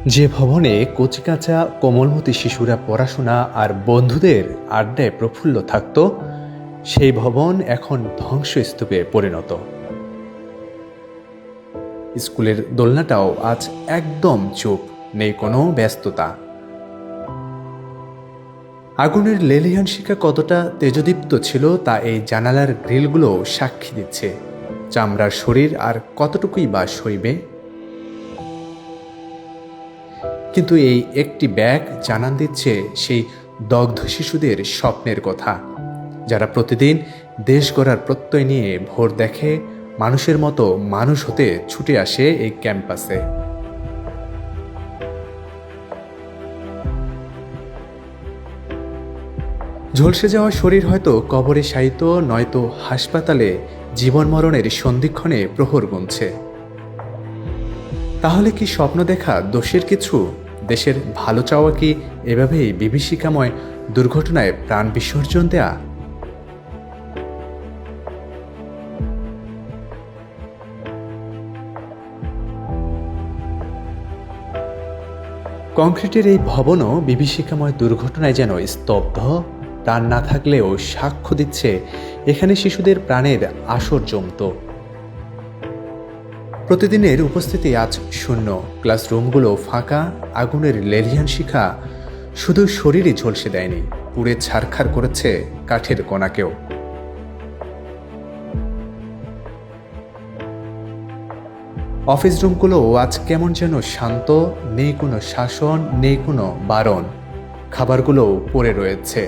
যে ভবনে কচিকাঁচা কোমলমতি শিশুরা পড়াশোনা আর বন্ধুদের আড্ডায় প্রফুল্ল থাকত, সেই ভবন এখন ধ্বংসস্তূপে পরিণত। স্কুলের দোলনাটাও আজ একদম চুপ, নেই কোনো ব্যস্ততা। আগুনের লেলিহান শিখা কতটা তেজদীপ্ত ছিল তা এই জানালার গ্রিলগুলো সাক্ষী দিচ্ছে। চামড়ার শরীর আর কতটুকুই বা সইবে। কিন্তু এই একটি ব্যাগ জানান দিচ্ছে সেই দগ্ধ শিশুদের স্বপ্নের কথা, যারা প্রতিদিন দেশ গড়ার প্রত্যয় নিয়ে ভোর দেখে মানুষের মতো মানুষ হতে ছুটে আসে এই ক্যাম্পাসে। ঝলসে যাওয়া শরীর হয়তো কবরে শায়িত, নয়তো হাসপাতালে জীবন মরণের সন্ধিক্ষণে প্রহর গুনছে। তাহলে কি স্বপ্ন দেখা দোষের কিছু? দেশের ভালো চাওয়া কি এভাবেই বিভীষিকাময় দুর্ঘটনায় প্রাণ বিসর্জন দেয়া? কংক্রিটের এই ভবনও বিভীষিকাময় দুর্ঘটনায় যেন স্তব্ধ। প্রাণ না থাকলেও সাক্ষ্য দিচ্ছে এখানে শিশুদের প্রাণের আসর জমত। প্রতিদিনের উপস্থিতি আজ শূন্য, ক্লাসরুমগুলো ফাঁকা। আগুনের লেলিহান শিখা শুধু শরীরই ঝলসে দেয়নি, পুড়ে ছারখার করেছে কাঠের কোনাকেও। অফিস রুমগুলো আজ কেমন যেন শান্ত, নেই কোনো শাসন, নেই কোনো বারণ। খাবারগুলো পড়ে রয়েছে।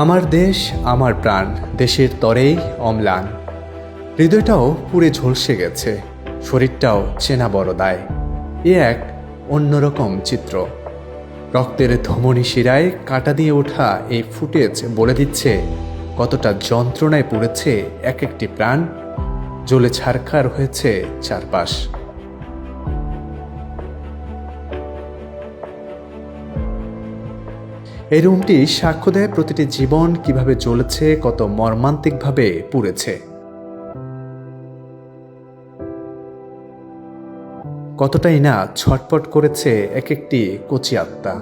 আমার দেশ, আমার প্রাণ, দেশের তরেই অম্লান। হৃদয়টাও পুড়ে ঝলসে গেছে, শরীরটাও চেনা বড় দায়। এ এক অন্যরকম চিত্র। রক্তের ধমনী শিরায় কাটা দিয়ে ওঠা এই ফুটেজ বলে দিচ্ছে কতটা যন্ত্রণায় পুড়েছে এক একটি প্রাণ, জ্বলে ছারখার হয়েছে চারপাশ। এই রুমটি সাক্ষ্য দেয় প্রতিটি জীবন কিভাবে জ্বলেছে, কত মর্মান্তিকভাবে পুড়েছে, কতটাই না ছটফট করেছে এক একটি কচি আত্মা।